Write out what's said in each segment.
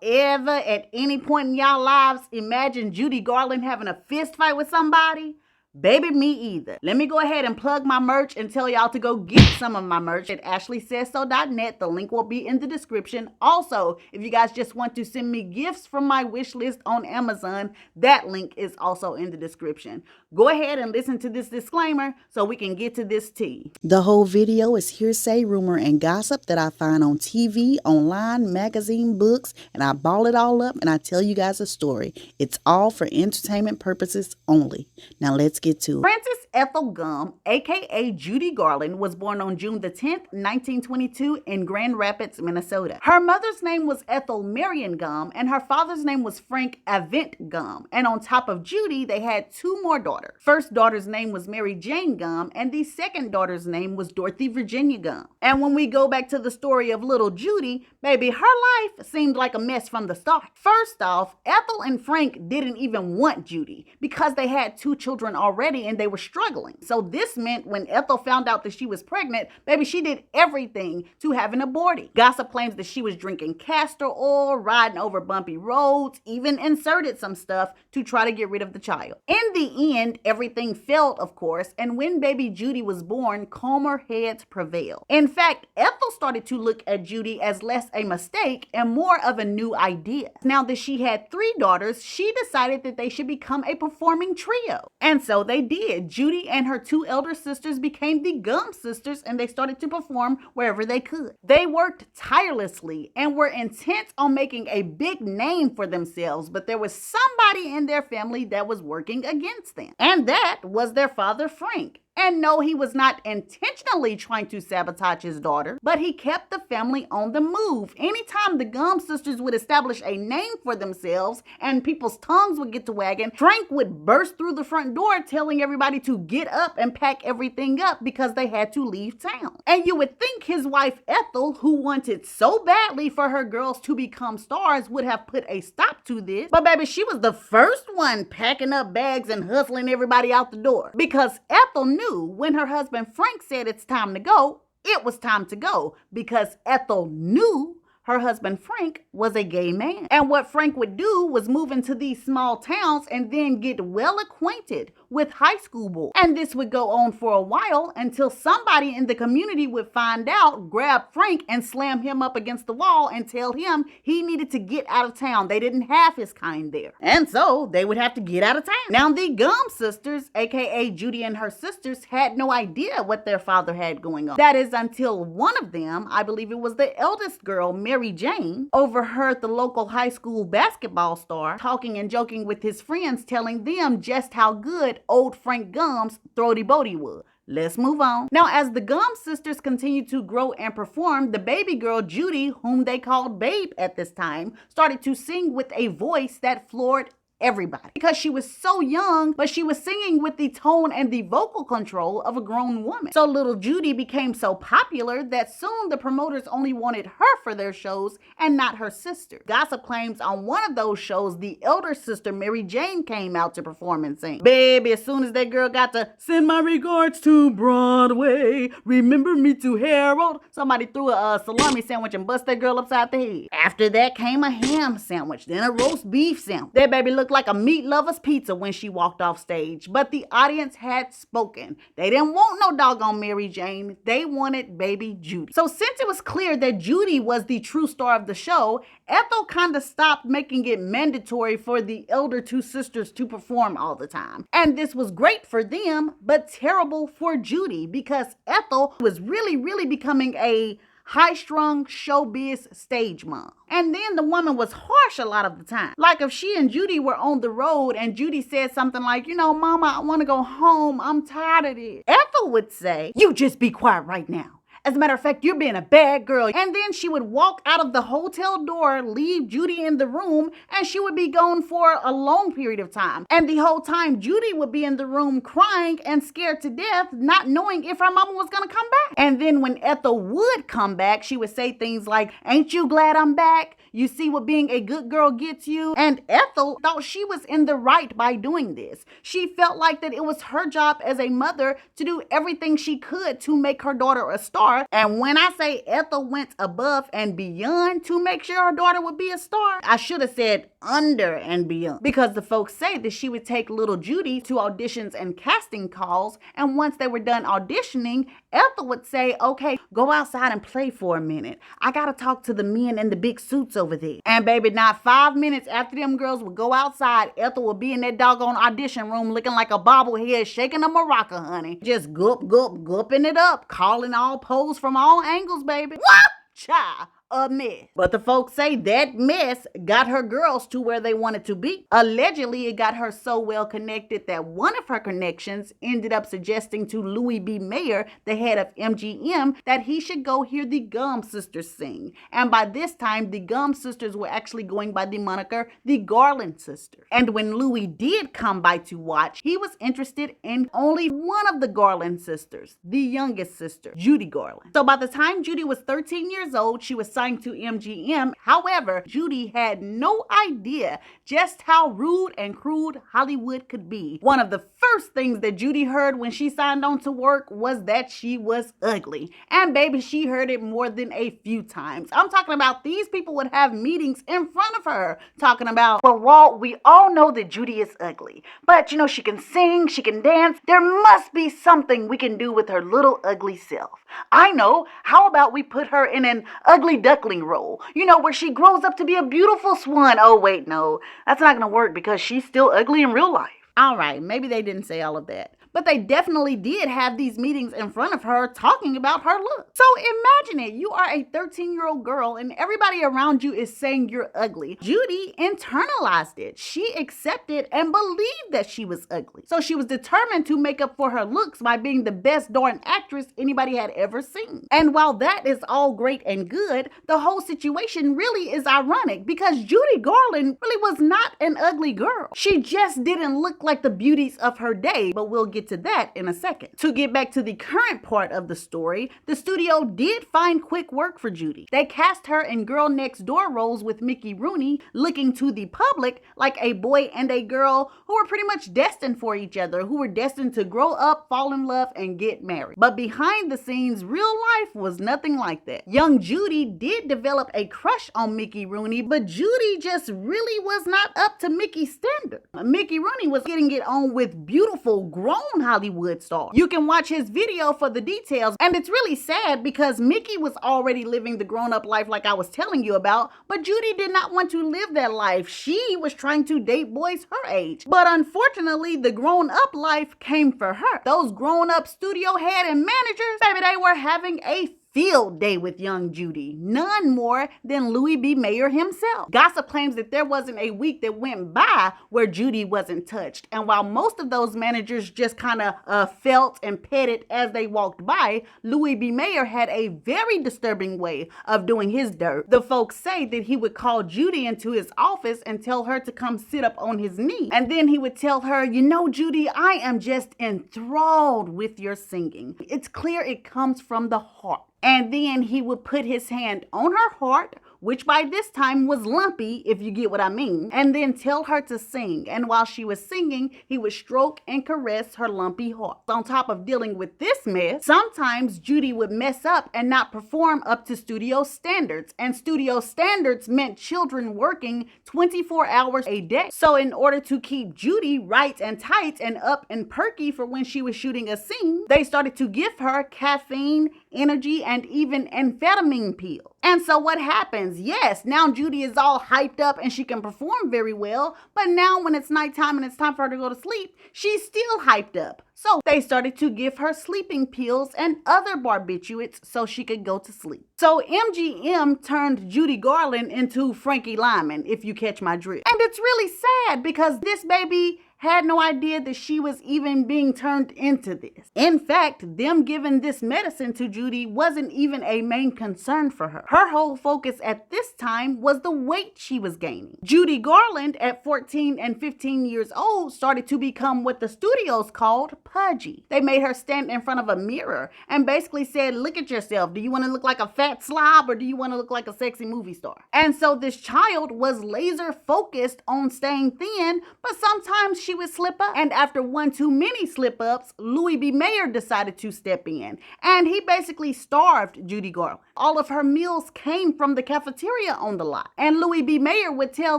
ever at any point in y'all lives imagine Judy Garland having a fist fight with somebody? Baby, me either. Let me go ahead and plug my merch and tell y'all to go get some of my merch at ashleysaysso.net. The link will be in the description. Also, if you guys just want to send me gifts from my wish list on Amazon, that link is also in the description. Go ahead and listen to this disclaimer so we can get to this tea. The whole video is hearsay, rumor, and gossip that I find on TV, online, magazine, books, and I ball it all up and I tell you guys a story. It's all for entertainment purposes only. Now let's get to it. Frances Ethel Gum, aka Judy Garland, was born on June the 10th, 1922 in Grand Rapids, Minnesota. Her mother's name was Ethel Marion Gum and her father's name was Frank Avent Gum. And on top of Judy, they had two more daughters. First daughter's name was Mary Jane Gum and the second daughter's name was Dorothy Virginia Gum. And when we go back to the story of little Judy, baby, her life seemed like a mess from the start. First off, Ethel and Frank didn't even want Judy because they had two children already and they were struggling. So this meant when Ethel found out that she was pregnant, baby, she did everything to have an abortion. Gossip claims that she was drinking castor oil, riding over bumpy roads, even inserted some stuff to try to get rid of the child. In the end, everything failed, of course, and when baby Judy was born, calmer heads prevailed. In fact, Ethel started to look at Judy as less a mistake and more of a new idea. Now that she had three daughters, she decided that they should become a performing trio. And so they did. Judy and her two elder sisters became the Gum sisters and they started to perform wherever they could. They worked tirelessly and were intent on making a big name for themselves, but there was somebody in their family that was working against them. And that was their father, Frank. And no, he was not intentionally trying to sabotage his daughter, but he kept the family on the move. Anytime the Gum sisters would establish a name for themselves and people's tongues would get to wagging, Frank would burst through the front door telling everybody to get up and pack everything up because they had to leave town. And you would think his wife Ethel, who wanted so badly for her girls to become stars, would have put a stop to this. But baby, she was the first one packing up bags and hustling everybody out the door because Ethel knew when her husband Frank said it's time to go, it was time to go because Ethel knew her husband Frank was a gay man. And what Frank would do was move into these small towns and then get well acquainted with high school boys. And this would go on for a while until somebody in the community would find out, grab Frank and slam him up against the wall and tell him he needed to get out of town. They didn't have his kind there. And so they would have to get out of town. Now the Gum sisters, aka Judy and her sisters, had no idea what their father had going on. That is until one of them, I believe it was the eldest girl, Mary Jane, overheard the local high school basketball star talking and joking with his friends, telling them just how good old Frank Gum's throaty bodie was. Let's move on. Now, as the Gum sisters continued to grow and perform, the baby girl Judy, whom they called Babe at this time, started to sing with a voice that floored everybody because she was so young, but she was singing with the tone and the vocal control of a grown woman. So little Judy became so popular that soon the promoters only wanted her for their shows and not her sister. Gossip claims on one of those shows, the elder sister Mary Jane came out to perform and sing. Baby, as soon as that girl got to send my regards to Broadway, remember me to Harold, somebody threw a salami sandwich and bust that girl upside the head. After that came a ham sandwich, then a roast beef sandwich. That baby looked like a meat lover's pizza when she walked off stage, but the audience had spoken. They didn't want no doggone Mary Jane. They wanted baby Judy. So since it was clear that Judy was the true star of the show, Ethel kind of stopped making it mandatory for the elder two sisters to perform all the time. And this was great for them, but terrible for Judy because Ethel was really becoming a high-strung showbiz stage mom. And then the woman was harsh a lot of the time. Like if she and Judy were on the road and Judy said something like, you know, Mama, I want to go home. I'm tired of this. Ethel would say, you just be quiet right now. As a matter of fact, you're being a bad girl. And then she would walk out of the hotel door, leave Judy in the room, and she would be gone for a long period of time. And the whole time, Judy would be in the room crying and scared to death, not knowing if her mama was going to come back. And then when Ethel would come back, she would say things like, ain't you glad I'm back? You see what being a good girl gets you? And Ethel thought she was in the right by doing this. She felt like that it was her job as a mother to do everything she could to make her daughter a star, star. And when I say Ethel went above and beyond to make sure her daughter would be a star, I should have said under and beyond, because the folks say that she would take little Judy to auditions and casting calls, and once they were done auditioning, Ethel would say, okay, go outside and play for a minute. I gotta talk to the men in the big suits over there. And baby, not 5 minutes after them girls would go outside, Ethel would be in that doggone audition room looking like a bobblehead shaking a maraca, honey. Just gulping it up, calling all pose from all angles, baby. What? Child. A mess. But the folks say that mess got her girls to where they wanted to be. Allegedly, it got her so well connected that one of her connections ended up suggesting to Louis B. Mayer, the head of MGM, that he should go hear the Gum Sisters sing. And by this time, the Gum Sisters were actually going by the moniker the Garland Sisters. And when Louis did come by to watch, he was interested in only one of the Garland sisters, the youngest sister, Judy Garland. So by the time Judy was 13 years old, she was signed to MGM. However, Judy had no idea just how rude and crude Hollywood could be. One of the first things that Judy heard when she signed on to work was that she was ugly. And baby, she heard it more than a few times. I'm talking about these people would have meetings in front of her talking about, well, Walt, we all know that Judy is ugly, but you know, she can sing, she can dance. There must be something we can do with her little ugly self. I know. How about we put her in an ugly duckling role? You know, where she grows up to be a beautiful swan. Oh, wait, no. That's not going to work because she's still ugly in real life. All right, maybe they didn't say all of that, but they definitely did have these meetings in front of her talking about her look. So imagine it. You are a 13-year-old girl and everybody around you is saying you're ugly. Judy internalized it. She accepted and believed that she was ugly. So she was determined to make up for her looks by being the best darn actress anybody had ever seen. And while that is all great and good, the whole situation really is ironic because Judy Garland really was not an ugly girl. She just didn't look like the beauties of her day, but we'll get to that in a second. To get back to the current part of the story, the studio did find quick work for Judy. They cast her in Girl Next Door roles with Mickey Rooney, looking to the public like a boy and a girl who were pretty much destined for each other, who were destined to grow up, fall in love, and get married. But behind the scenes, real life was nothing like that. Young Judy did develop a crush on Mickey Rooney, but Judy just really was not up to Mickey's standard. Mickey Rooney was getting it on with beautiful, grown Hollywood star. You can watch his video for the details, and it's really sad because Mickey was already living the grown-up life like I was telling you about, but Judy did not want to live that life. She was trying to date boys her age. But unfortunately, the grown-up life came for her. Those grown-up studio head and managers, baby, they were having a field day with young Judy, none more than Louis B. Mayer himself. Gossip claims that there wasn't a week that went by where Judy wasn't touched. And while most of those managers just kind of felt and petted as they walked by, Louis B. Mayer had a very disturbing way of doing his dirt. The folks say that he would call Judy into his office and tell her to come sit up on his knee. And then he would tell her, you know, Judy, I am just enthralled with your singing. It's clear it comes from the heart. And then he would put his hand on her heart, which by this time was lumpy, if you get what I mean, and then tell her to sing. And while she was singing, he would stroke and caress her lumpy heart. On top of dealing with this mess, sometimes Judy would mess up and not perform up to studio standards. And studio standards meant children working 24 hours a day. So in order to keep Judy right and tight and up and perky for when she was shooting a scene, they started to give her caffeine, energy, and even amphetamine pills. And so what happens? Yes, now Judy is all hyped up and she can perform very well, but now when it's nighttime and it's time for her to go to sleep, she's still hyped up. So they started to give her sleeping pills and other barbiturates so she could go to sleep. So MGM turned Judy Garland into Frankie Lyman, if you catch my drift. And it's really sad because this baby had no idea that she was even being turned into this. In fact, them giving this medicine to Judy wasn't even a main concern for her. Her whole focus at this time was the weight she was gaining. Judy Garland, at 14 and 15 years old, started to become what the studios called pudgy. They made her stand in front of a mirror and basically said, look at yourself. Do you want to look like a fat slob or do you want to look like a sexy movie star? And so this child was laser focused on staying thin, but sometimes she she would slip up. And after one too many slip-ups, Louis B. Mayer decided to step in. And he basically starved Judy Garland. All of her meals came from the cafeteria on the lot. And Louis B. Mayer would tell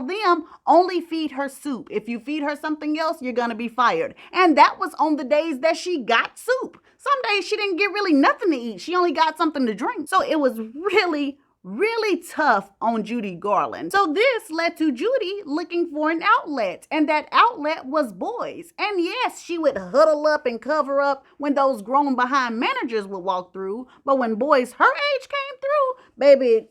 them, only feed her soup. If you feed her something else, you're gonna be fired. And that was on the days that she got soup. Some days she didn't get really nothing to eat. She only got something to drink. So it was really tough on Judy Garland. So this led to Judy looking for an outlet, and that outlet was boys. And yes, she would huddle up and cover up when those grown behind managers would walk through, but when boys her age came through, baby,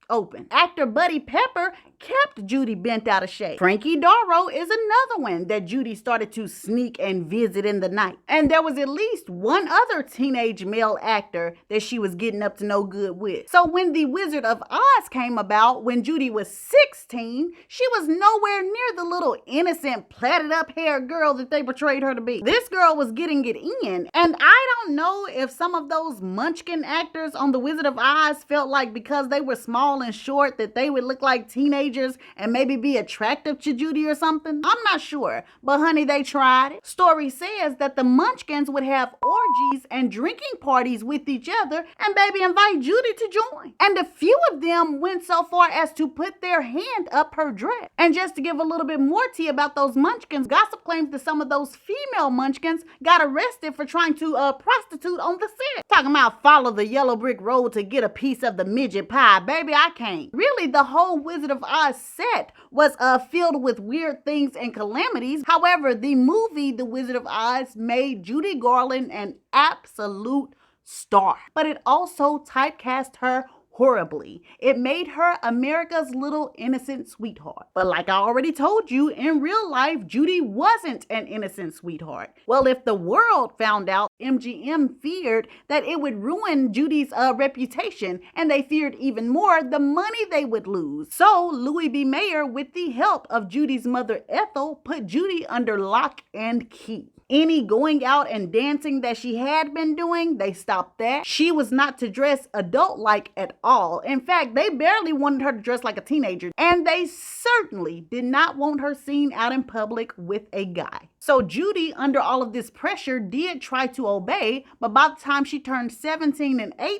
open. Actor Buddy Pepper kept Judy bent out of shape. Frankie Darrow is another one that Judy started to sneak and visit in the night. And there was at least one other teenage male actor that she was getting up to no good with. So when The Wizard of Oz came about, when Judy was 16, she was nowhere near the little innocent plaited up hair girl that they portrayed her to be. This girl was getting it in. And I don't know if some of those Munchkin actors on The Wizard of Oz felt like because they were small and short that they would look like teenagers and maybe be attractive to Judy or something. I'm not sure, but honey, they tried it. Story says that the Munchkins would have orgies and drinking parties with each other and baby invite Judy to join. And a few of them went so far as to put their hand up her dress. And just to give a little bit more tea about those Munchkins, gossip claims that some of those female Munchkins got arrested for trying to prostitute on the set. Talking about follow the yellow brick road to get a piece of the midget pie. Baby, I can't. Really, the whole Wizard of Oz set was filled with weird things and calamities. However, the movie The Wizard of Oz made Judy Garland an absolute star, but it also typecast her horribly. It made her America's little innocent sweetheart. But like I already told you, in real life, Judy wasn't an innocent sweetheart. Well, if the world found out, MGM feared that it would ruin Judy's reputation, and they feared even more the money they would lose. So Louis B. Mayer, with the help of Judy's mother Ethel, put Judy under lock and key. Any going out and dancing that she had been doing, they stopped that. She was not to dress adult-like at all. In fact, they barely wanted her to dress like a teenager. And they certainly did not want her seen out in public with a guy. So Judy, under all of this pressure, did try to obey, but by the time she turned 17 and 18,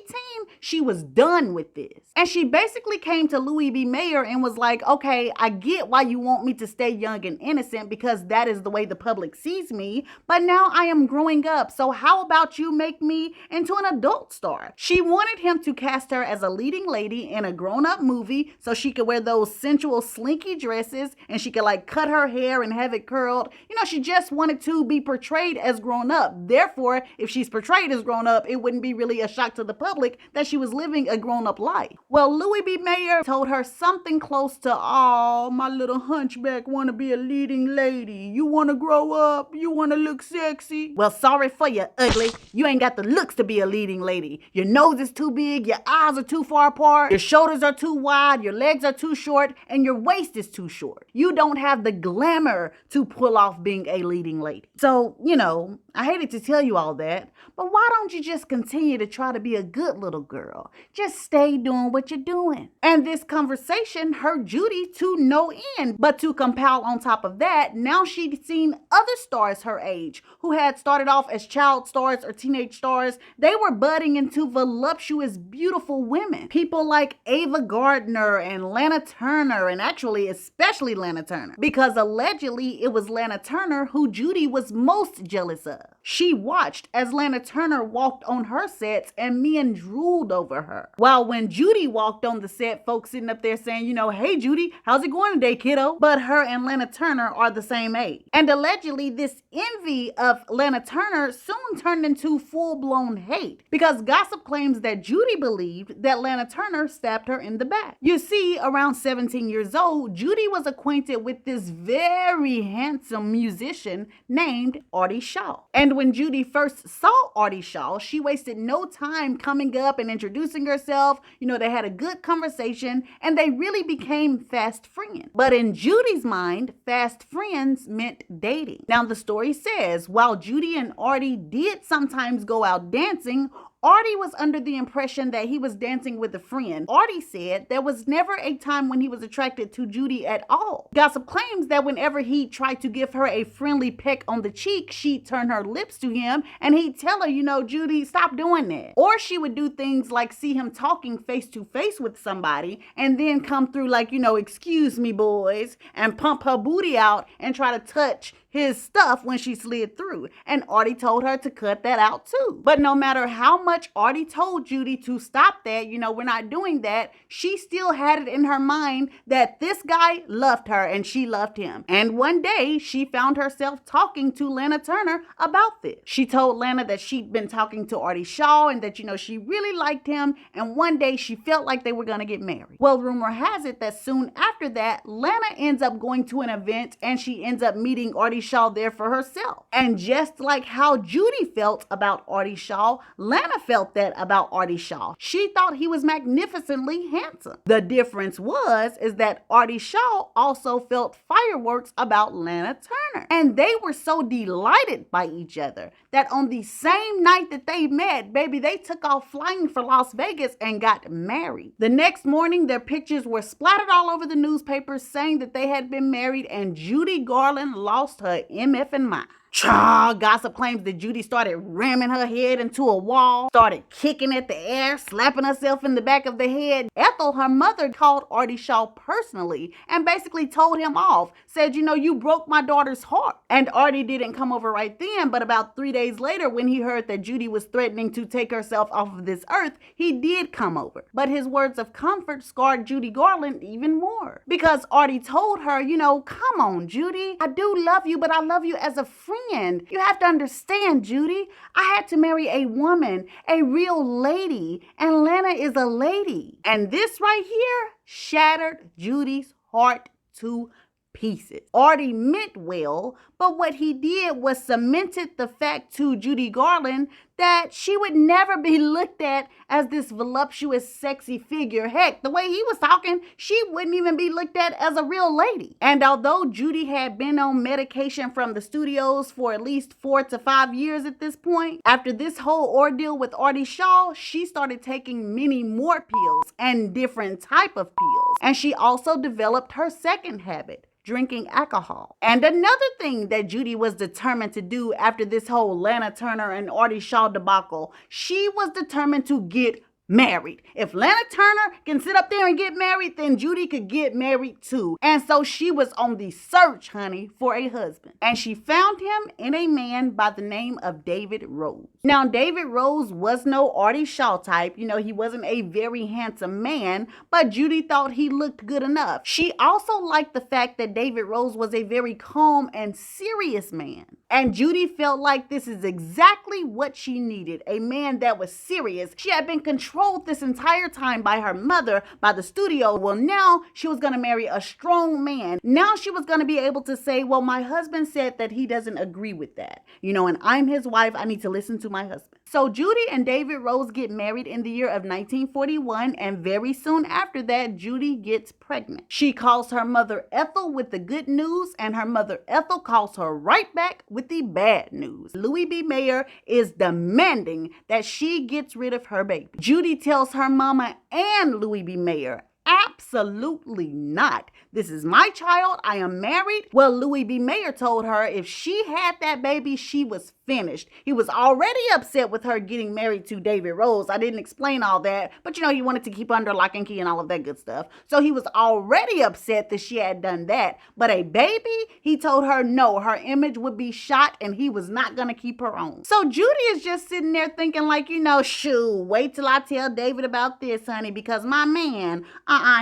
she was done with this. And she basically came to Louis B. Mayer and was like, okay, I get why you want me to stay young and innocent because that is the way the public sees me, but now I am growing up, so how about you make me into an adult star? She wanted him to cast her as a leading lady in a grown-up movie so she could wear those sensual slinky dresses and she could like cut her hair and have it curled. You know, she just wanted to be portrayed as grown up. Therefore, if she's portrayed as grown up, it wouldn't be really a shock to the public that she was living a grown up life. Well, Louis B. Mayer told her something close to, oh, my little hunchback want to be a leading lady. You want to grow up? You want to look sexy? Well, sorry for you, ugly. You ain't got the looks to be a leading lady. Your nose is too big, your eyes are too far apart, your shoulders are too wide, your legs are too short, and your waist is too short. You don't have the glamour to pull off being a leading lady. So, you know, I hated to tell you all that, but why don't you just continue to try to be a good little girl? Just stay doing what you're doing. And this conversation hurt Judy to no end. But to compile on top of that, now she'd seen other stars her age who had started off as child stars or teenage stars. They were budding into voluptuous, beautiful women. People like Ava Gardner and Lana Turner, and actually especially Lana Turner, because allegedly it was Lana Turner who Judy was most jealous of. She watched as Lana Turner walked on her sets and men drooled over her. While when Judy walked on the set, folks sitting up there saying, you know, hey Judy, how's it going today, kiddo? But her and Lana Turner are the same age. And allegedly this envy of Lana Turner soon turned into full-blown hate because gossip claims that Judy believed that Lana Turner stabbed her in the back. You see, around 17 years old, Judy was acquainted with this very handsome musician named Artie Shaw. And when Judy first saw Artie Shaw, she wasted no time coming up and introducing herself. You know, they had a good conversation and they really became fast friends. But in Judy's mind, fast friends meant dating. Now, the story says, while Judy and Artie did sometimes go out dancing, Artie was under the impression that he was dancing with a friend. Artie said there was never a time when he was attracted to Judy at all. Gossip claims that whenever he tried to give her a friendly peck on the cheek, she'd turn her lips to him and he'd tell her, Judy, stop doing that. Or she would do things like see him talking face to face with somebody and then come through like, excuse me, boys, and pump her booty out and try to touch his stuff when she slid through. And Artie told her to cut that out too. But no matter how much Artie told Judy to stop that, we're not doing that, she still had it in her mind that this guy loved her and she loved him. And one day she found herself talking to Lana Turner about this. She told Lana that she'd been talking to Artie Shaw and that, she really liked him. And one day she felt like they were going to get married. Well, rumor has it that soon after that, Lana ends up going to an event and she ends up meeting Artie Shaw there for herself. And just like how Judy felt about Artie Shaw, Lana felt that about Artie Shaw. She thought he was magnificently handsome. The difference is that Artie Shaw also felt fireworks about Lana Turner. And they were so delighted by each other that on the same night that they met, baby, they took off flying for Las Vegas and got married. The next morning, their pictures were splattered all over the newspapers saying that they had been married, and Judy Garland lost her MF and mind. Gossip claims that Judy started ramming her head into a wall, started kicking at the air, slapping herself in the back of the head. Ethel, her mother, called Artie Shaw personally and basically told him off, said, you broke my daughter's heart. And Artie didn't come over right then, but about 3 days later, when he heard that Judy was threatening to take herself off of this earth, he did come over. But his words of comfort scarred Judy Garland even more, because Artie told her, come on, Judy, I do love you, but I love you as a friend. You have to understand, Judy, I had to marry a woman, a real lady, and Lana is a lady. And this right here shattered Judy's heart to pieces. Artie meant well, but what he did was cemented the fact to Judy Garland that she would never be looked at as this voluptuous, sexy figure. Heck, the way he was talking, she wouldn't even be looked at as a real lady. And although Judy had been on medication from the studios for at least 4 to 5 years at this point, after this whole ordeal with Artie Shaw, she started taking many more pills and different type of pills. And she also developed her second habit, drinking alcohol. And another thing that Judy was determined to do after this whole Lana Turner and Artie Shaw debacle, she was determined to get married. If Lana Turner can sit up there and get married, then Judy could get married too. And so she was on the search, honey, for a husband. And she found him in a man by the name of David Rose. Now, David Rose was no Artie Shaw type. He wasn't a very handsome man, but Judy thought he looked good enough. She also liked the fact that David Rose was a very calm and serious man. And Judy felt like this is exactly what she needed, a man that was serious. She had been controlled this entire time by her mother, by the studio. Well, now she was going to marry a strong man. Now she was going to be able to say, well, my husband said that he doesn't agree with that. And I'm his wife. I need to listen to my husband. So Judy and David Rose get married in the year of 1941, and very soon after that, Judy gets pregnant. She calls her mother Ethel with the good news, and her mother Ethel calls her right back with the bad news. Louis B. Mayer is demanding that she gets rid of her baby. Judy tells her mama and Louis B. Mayer, absolutely not. This is my child. I am married. Well, Louis B. Mayer told her if she had that baby, she was finished. He was already upset with her getting married to David Rose. I didn't explain all that, but he wanted to keep under lock and key and all of that good stuff. So he was already upset that she had done that. But a baby, he told her no, her image would be shot and he was not going to keep her on. So Judy is just sitting there thinking like, shoot, wait till I tell David about this, honey, because my man,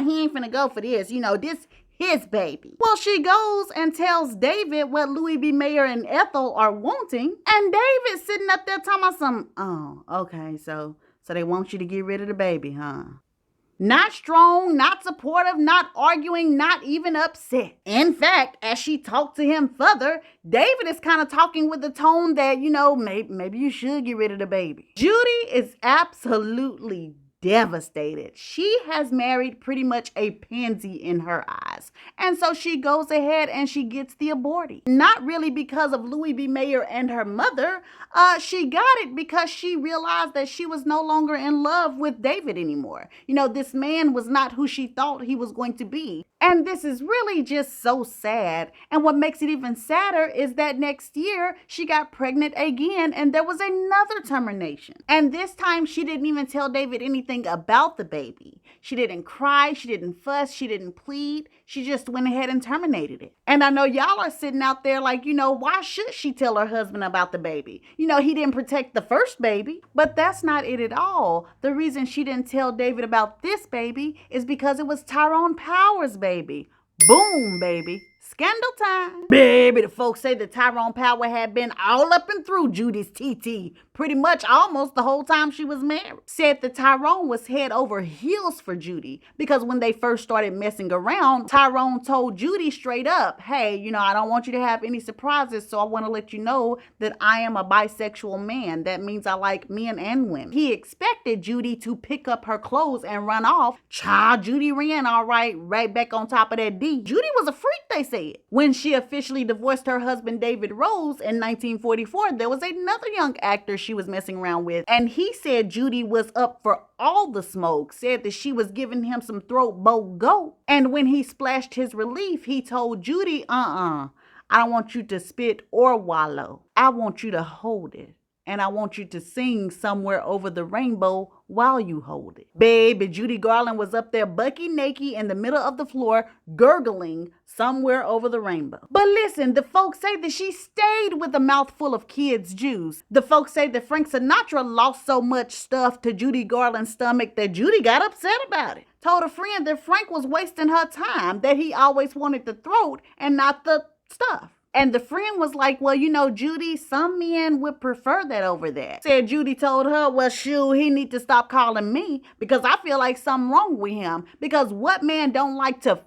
he ain't finna go for this. This his baby. Well, she goes and tells David what Louis B. Mayer and Ethel are wanting, and David's sitting up there talking about some, okay, so they want you to get rid of the baby, huh? Not strong, not supportive, not arguing, not even upset. In fact, as she talked to him further, David is kind of talking with the tone that, maybe you should get rid of the baby. Judy is absolutely devastated. She has married pretty much a pansy in her eyes. And so she goes ahead and she gets the abortion. Not really because of Louis B. Mayer and her mother. She got it because she realized that she was no longer in love with David anymore. You know, this man was not who she thought he was going to be. And this is really just so sad. And what makes it even sadder is that next year she got pregnant again and there was another termination. And this time she didn't even tell David anything about the baby. She didn't cry, she didn't fuss, she didn't plead. She just went ahead and terminated it. And I know y'all are sitting out there like, why should she tell her husband about the baby? He didn't protect the first baby. But that's not it at all. The reason she didn't tell David about this baby is because it was Tyrone Power's baby. Boom, baby. Scandal time. Baby, the folks say that Tyrone Power had been all up and through Judy's TT pretty much almost the whole time she was married. Said that Tyrone was head over heels for Judy because when they first started messing around, Tyrone told Judy straight up, hey, I don't want you to have any surprises, so I want to let you know that I am a bisexual man. That means I like men and women. He expected Judy to pick up her clothes and run off. Child, Judy ran all right back on top of that D. Judy was a freak, they said. When she officially divorced her husband David Rose in 1944, there was another young actor she was messing around with, and he said Judy was up for all the smoke, said that she was giving him some throat bow go. And when he splashed his relief, he told Judy, I don't want you to spit or wallow. I want you to hold it. And I want you to sing somewhere over the rainbow while you hold it. Baby, Judy Garland was up there bucky naked in the middle of the floor, gurgling somewhere over the rainbow. But listen, the folks say that she stayed with a mouthful of kids' juice. The folks say that Frank Sinatra lost so much stuff to Judy Garland's stomach that Judy got upset about it. Told a friend that Frank was wasting her time, that he always wanted the throat and not the stuff. And the friend was like, well, Judy, some men would prefer that over that. Said Judy told her, well, shoot, he need to stop calling me because I feel like something wrong with him. Because what man don't like to...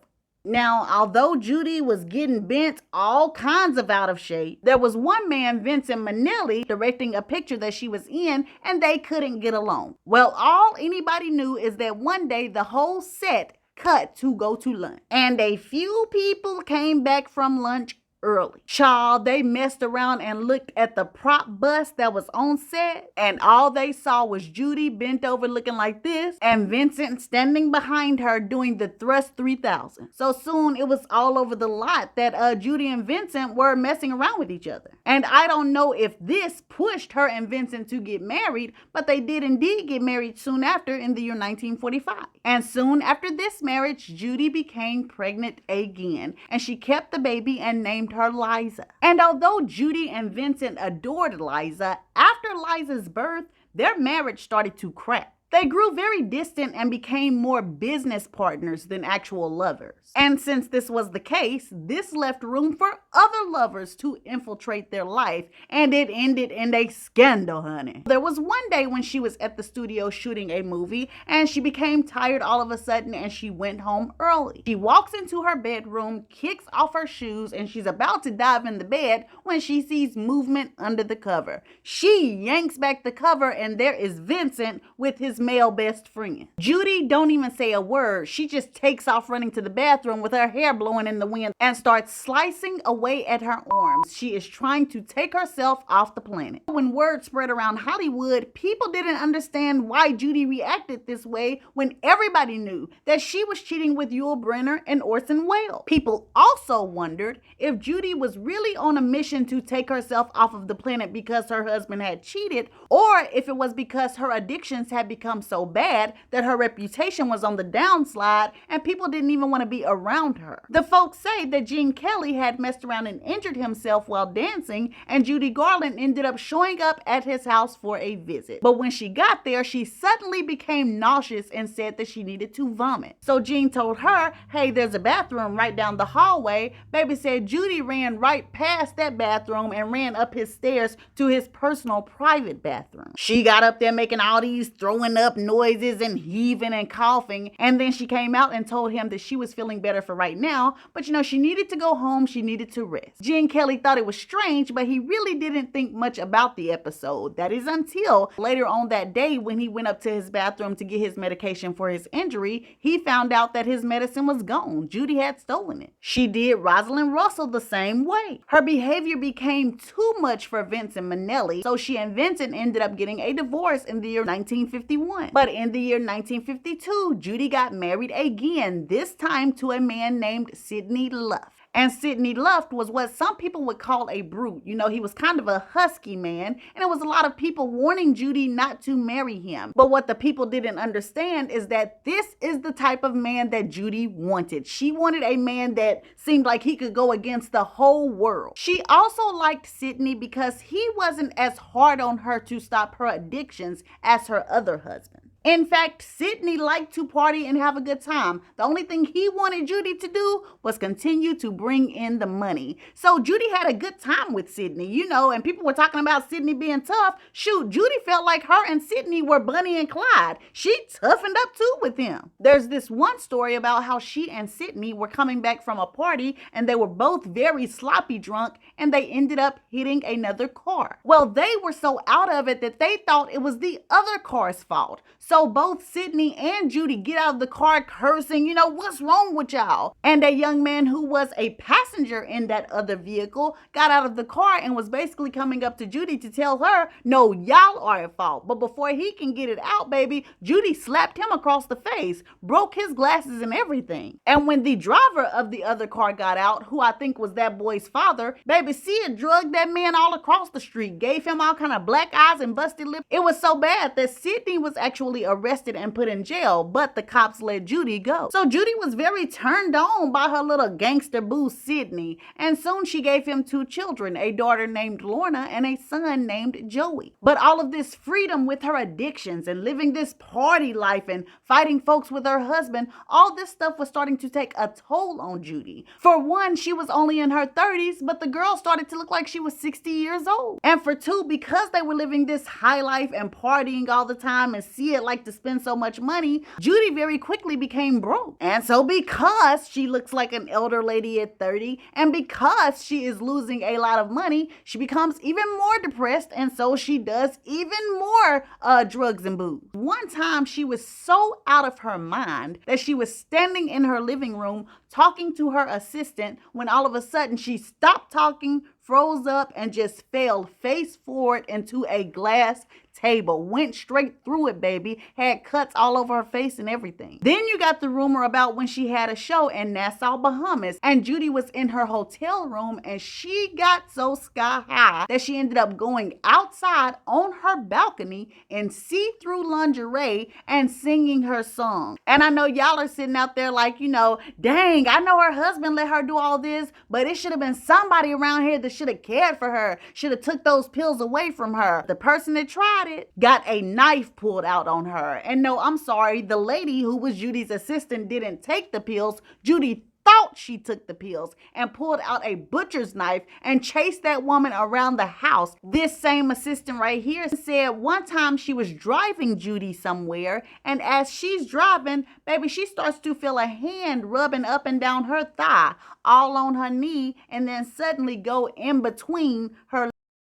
Now, although Judy was getting bent all kinds of out of shape, there was one man, Vincent Minnelli, directing a picture that she was in, and they couldn't get along. Well, all anybody knew is that one day the whole set cut to go to lunch. And a few people came back from lunch early. Child, they messed around and looked at the prop bus that was on set, and all they saw was Judy bent over looking like this and Vincent standing behind her doing the thrust 3000. So soon it was all over the lot that Judy and Vincent were messing around with each other. And I don't know if this pushed her and Vincent to get married, but they did indeed get married soon after in the year 1945. And soon after this marriage, Judy became pregnant again, and she kept the baby and named her Liza. And although Judy and Vincent adored Liza, after Liza's birth, their marriage started to crack. They grew very distant and became more business partners than actual lovers. And since this was the case, this left room for other lovers to infiltrate their life, and it ended in a scandal, honey. There was one day when she was at the studio shooting a movie, and she became tired all of a sudden, and she went home early. She walks into her bedroom, kicks off her shoes, and she's about to dive in the bed when she sees movement under the cover. She yanks back the cover, and there is Vincent with his male best friend. Judy don't even say a word. She just takes off running to the bathroom with her hair blowing in the wind and starts slicing away at her arms. She is trying to take herself off the planet. When word spread around Hollywood, people didn't understand why Judy reacted this way when everybody knew that she was cheating with Yul Brynner and Orson Welles. People also wondered if Judy was really on a mission to take herself off of the planet because her husband had cheated, or if it was because her addictions had become so bad that her reputation was on the downslide and people didn't even want to be around her. The folks say that Gene Kelly had messed around and injured himself while dancing, and Judy Garland ended up showing up at his house for a visit. But when she got there, she suddenly became nauseous and said that she needed to vomit. So Gene told her, hey, there's a bathroom right down the hallway. Baby said Judy ran right past that bathroom and ran up his stairs to his personal private bathroom. She got up there making all these throwing making up noises and heaving and coughing. And then she came out and told him that she was feeling better for right now, but she needed to go home, she needed to rest. Gene Kelly thought it was strange, but he really didn't think much about the episode. That is until later on that day when he went up to his bathroom to get his medication for his injury, he found out that his medicine was gone. Judy had stolen it. She did Rosalind Russell the same way. Her behavior became too much for Vincent Minnelli, so she and Vincent ended up getting a divorce in the year 1951. But in the year 1952, Judy got married again, this time to a man named Sidney Luft. And Sidney Luft was what some people would call a brute. He was kind of a husky man, and it was a lot of people warning Judy not to marry him. But what the people didn't understand is that this is the type of man that Judy wanted. She wanted a man that seemed like he could go against the whole world. She also liked Sidney because he wasn't as hard on her to stop her addictions as her other husband. In fact, Sidney liked to party and have a good time. The only thing he wanted Judy to do was continue to bring in the money. So Judy had a good time with Sidney, and people were talking about Sidney being tough. Shoot, Judy felt like her and Sidney were Bonnie and Clyde. She toughened up too with him. There's this one story about how she and Sidney were coming back from a party and they were both very sloppy drunk and they ended up hitting another car. Well, they were so out of it that they thought it was the other car's fault. So both Sidney and Judy get out of the car cursing, what's wrong with y'all? And a young man who was a passenger in that other vehicle got out of the car and was basically coming up to Judy to tell her, no, y'all are at fault. But before he can get it out, baby, Judy slapped him across the face, broke his glasses and everything. And when the driver of the other car got out, who I think was that boy's father, baby, Sia drugged that man all across the street, gave him all kind of black eyes and busted lips. It was so bad that Sidney was actually arrested and put in jail, but the cops let Judy go. So Judy was very turned on by her little gangster boo Sidney, and soon she gave him 2 children, a daughter named Lorna and a son named Joey. But all of this freedom with her addictions and living this party life and fighting folks with her husband, all this stuff was starting to take a toll on Judy. For one, she was only in her 30s, but the girl started to look like she was 60 years old. And for 2, because they were living this high life and partying all the time and see it like to spend so much money, Judy very quickly became broke. And so because she looks like an elder lady at 30, and because she is losing a lot of money, she becomes even more depressed, and so she does even more drugs and booze. One time she was so out of her mind that she was standing in her living room talking to her assistant when all of a sudden she stopped talking, froze up, and just fell face forward into a glass table. Went straight through it, baby. Had cuts all over her face and everything. Then you got the rumor about when she had a show in Nassau, Bahamas, and Judy was in her hotel room and she got so sky high that she ended up going outside on her balcony in see-through lingerie and singing her song. And I know y'all are sitting out there like, dang, I know her husband let her do all this, but it should have been somebody around here that should have cared for her, should have took those pills away from her. The person that tried it got a knife pulled out on her. And no, I'm sorry, the lady who was Judy's assistant didn't take the pills. Judy thought she took the pills and pulled out a butcher's knife and chased that woman around the house. This same assistant right here said one time she was driving Judy somewhere, and as she's driving, baby, she starts to feel a hand rubbing up and down her thigh, all on her knee, and then suddenly go in between her.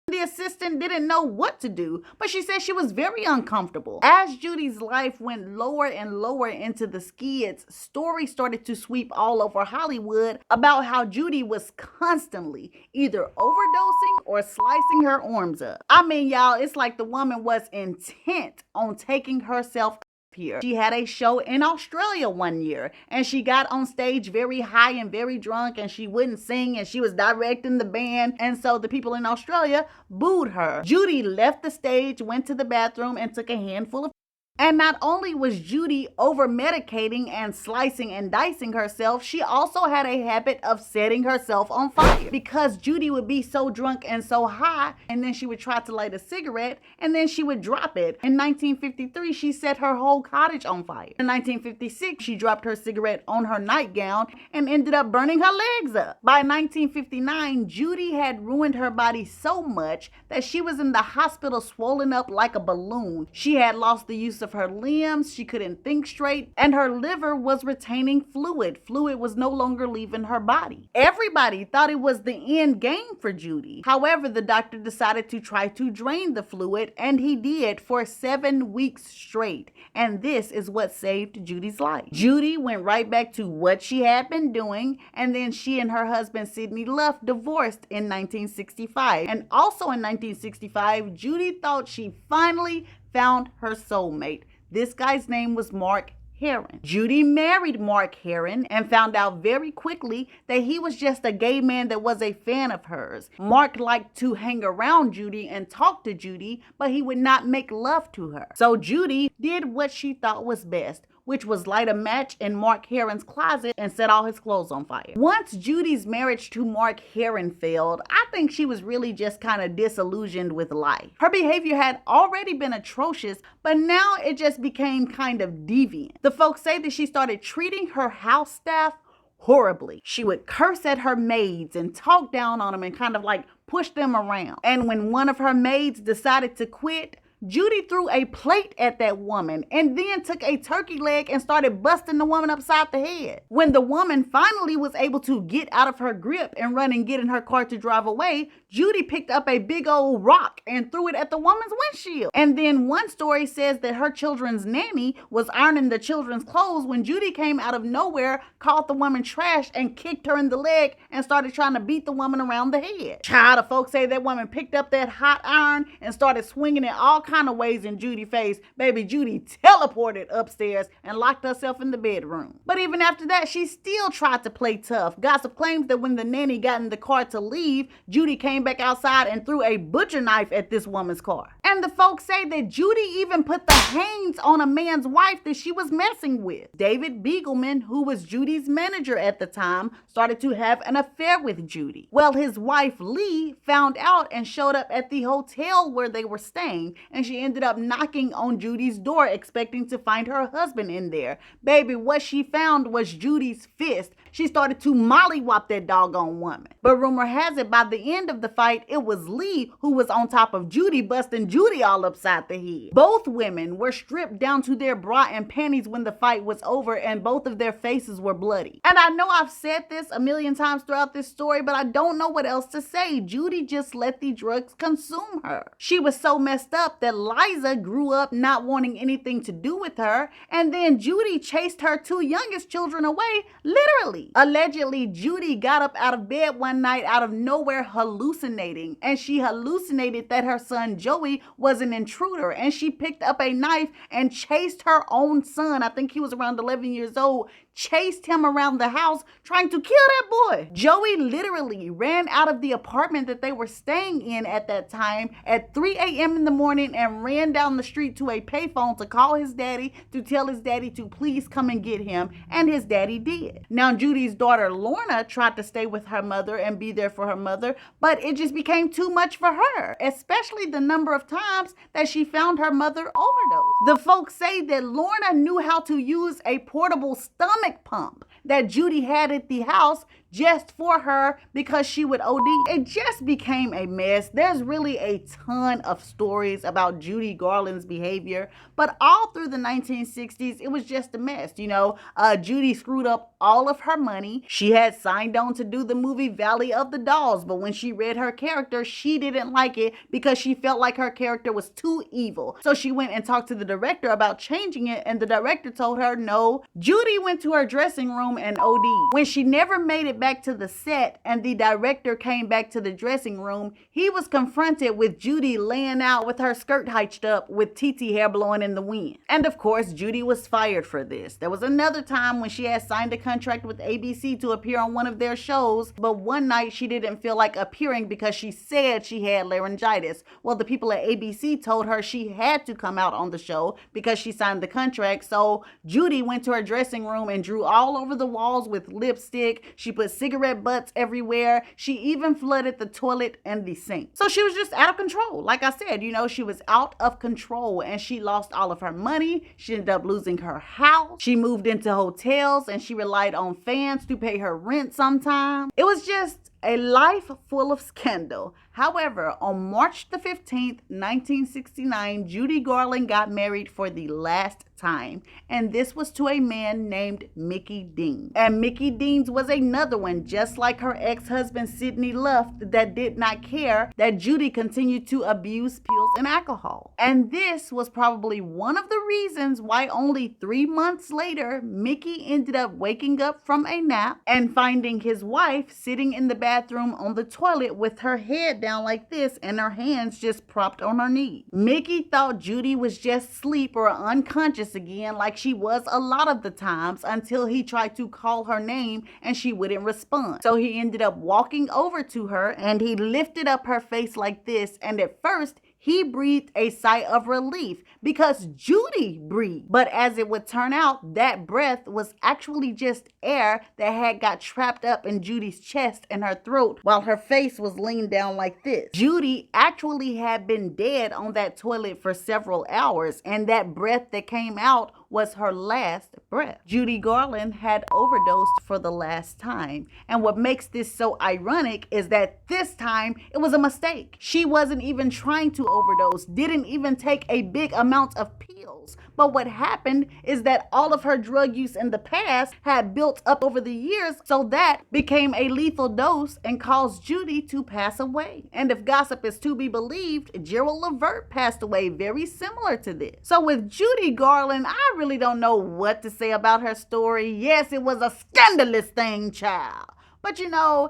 The assistant didn't know what to do, but she said she was very uncomfortable. As Judy's life went lower and lower into the skids, stories started to sweep all over Hollywood about how Judy was constantly either overdosing or slicing her arms up. I mean, y'all, it's like the woman was intent on taking herself here. She had a show in Australia one year and she got on stage very high and very drunk and she wouldn't sing and she was directing the band, and so the people in Australia booed her. Judy left the stage, went to the bathroom and took a handful of. And not only was Judy over-medicating and slicing and dicing herself, she also had a habit of setting herself on fire, because Judy would be so drunk and so high, and then she would try to light a cigarette, and then she would drop it. In 1953, she set her whole cottage on fire. In 1956, she dropped her cigarette on her nightgown and ended up burning her legs up. By 1959, Judy had ruined her body so much that she was in the hospital swollen up like a balloon. She had lost the use of of her limbs, she couldn't think straight, and her liver was retaining fluid. Fluid was no longer leaving her body. Everybody thought it was the end game for Judy. However, the doctor decided to try to drain the fluid, and he did for 7 weeks straight. And this is what saved Judy's life. Judy went right back to what she had been doing, and then she and her husband Sidney Luft divorced in 1965. And also in 1965, Judy thought she finally found her soulmate. This guy's name was Mark Herron. Judy married Mark Herron and found out very quickly that he was just a gay man that was a fan of hers. Mark liked to hang around Judy and talk to Judy, but he would not make love to her. So Judy did what she thought was best, which was light a match in Mark Herron's closet and set all his clothes on fire. Once Judy's marriage to Mark Herron failed, I think she was really just kind of disillusioned with life. Her behavior had already been atrocious, but now it just became kind of deviant. The folks say that she started treating her house staff horribly. She would curse at her maids and talk down on them and kind of like push them around. And when one of her maids decided to quit, Judy threw a plate at that woman and then took a turkey leg and started busting the woman upside the head. When the woman finally was able to get out of her grip and run and get in her car to drive away, Judy picked up a big old rock and threw it at the woman's windshield. And then one story says that her children's nanny was ironing the children's clothes when Judy came out of nowhere, called the woman trash, and kicked her in the leg and started trying to beat the woman around the head. Child, the folks say that woman picked up that hot iron and started swinging it all kind of ways in Judy's face. Baby Judy teleported upstairs and locked herself in the bedroom. But even after that, she still tried to play tough. Gossip claims that when the nanny got in the car to leave, Judy came back outside and threw a butcher knife at this woman's car. And the folks say that Judy even put the hands on a man's wife that she was messing with. David Beagleman, who was Judy's manager at the time, started to have an affair with Judy. Well, his wife Lee found out and showed up at the hotel where they were staying, and she ended up knocking on Judy's door expecting to find her husband in there. Baby, what she found was Judy's fist. She started to mollywop that doggone woman. But rumor has it, by the end of the fight, it was Lee who was on top of Judy, busting Judy all upside the head. Both women were stripped down to their bra and panties when the fight was over, and both of their faces were bloody. And I know I've said this a million times throughout this story, but I don't know what else to say. Judy just let the drugs consume her. She was so messed up that Liza grew up not wanting anything to do with her, and then Judy chased her two youngest children away, literally. Allegedly, Judy got up out of bed one night out of nowhere hallucinating, and she hallucinated that her son Joey was an intruder, and she picked up a knife and chased her own son, I think he was around 11 years old, chased him around the house trying to kill that boy. Joey literally ran out of the apartment that they were staying in at that time at 3 a.m. in the morning and ran down the street to a payphone to call his daddy to tell his daddy to please come and get him, and his daddy did. Now, Judy's daughter Lorna tried to stay with her mother and be there for her mother, but it just became too much for her, especially the number of times that she found her mother overdosed. The folks say that Lorna knew how to use a portable stomach pump that Judy had at the house just for her because she would OD. It just became a mess. There's really a ton of stories about Judy Garland's behavior, but all through the 1960s, it was just a mess. You know, Judy screwed up all of her money. She had signed on to do the movie Valley of the Dolls, but when she read her character, she didn't like it because she felt like her character was too evil. So she went and talked to the director about changing it, and the director told her no. Judy went to her dressing room and OD'd. When she never made it back to the set and the director came back to the dressing room, he was confronted with Judy laying out with her skirt hiked up with TT hair blowing in the wind. And of course, Judy was fired for this. There was another time when she had signed a contract with ABC to appear on one of their shows, but one night she didn't feel like appearing because she said she had laryngitis. Well, the people at ABC told her she had to come out on the show because she signed the contract. So Judy went to her dressing room and drew all over the walls with lipstick. She put cigarette butts everywhere. She even flooded the toilet and the sink. So she was just out of control. Like I said, you know, she was out of control and she lost all of her money. She ended up losing her house. She moved into hotels and she relied on fans to pay her rent sometimes. It was just A life full of scandal. However, on March the 15th, 1969, Judy Garland got married for the last time, and this was to a man named Mickey Dean. And Mickey Dean's was another one, just like her ex-husband Sidney Luft, that did not care that Judy continued to abuse pills and alcohol. And this was probably one of the reasons why only 3 months later, Mickey ended up waking up from a nap and finding his wife sitting in the bathroom on the toilet with her head down like this and her hands just propped on her knee. Mickey thought Judy was just asleep or unconscious again, like she was a lot of the times, until he tried to call her name and she wouldn't respond. So he ended up walking over to her and he lifted up her face like this, and at first he breathed a sigh of relief because Judy breathed. But as it would turn out, that breath was actually just air that had got trapped up in Judy's chest and her throat while her face was leaned down like this. Judy actually had been dead on that toilet for several hours, and that breath that came out was her last breath. Judy Garland had overdosed for the last time. And what makes this so ironic is that this time it was a mistake. She wasn't even trying to overdose, didn't even take a big amount of pills. But what happened is that all of her drug use in the past had built up over the years, so that became a lethal dose and caused Judy to pass away. And if gossip is to be believed, Gerald Levert passed away very similar to this. So with Judy Garland, I really don't know what to say about her story. Yes, it was a scandalous thing, child. But you know,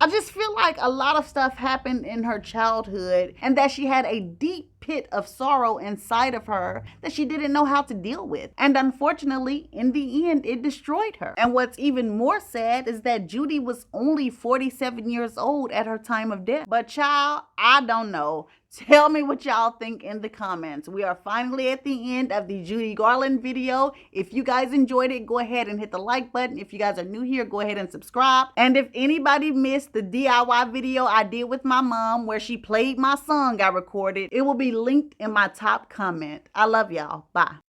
I just feel like a lot of stuff happened in her childhood and that she had a deep pit of sorrow inside of her that she didn't know how to deal with. And unfortunately, in the end, it destroyed her. And what's even more sad is that Judy was only 47 years old at her time of death. But child, I don't know. Tell me what y'all think in the comments. We are finally at the end of the Judy Garland video. If you guys enjoyed it, go ahead and hit the like button. If you guys are new here, go ahead and subscribe. And if anybody missed the DIY video I did with my mom where she played my song I recorded, it will be linked in my top comment. I love y'all. Bye.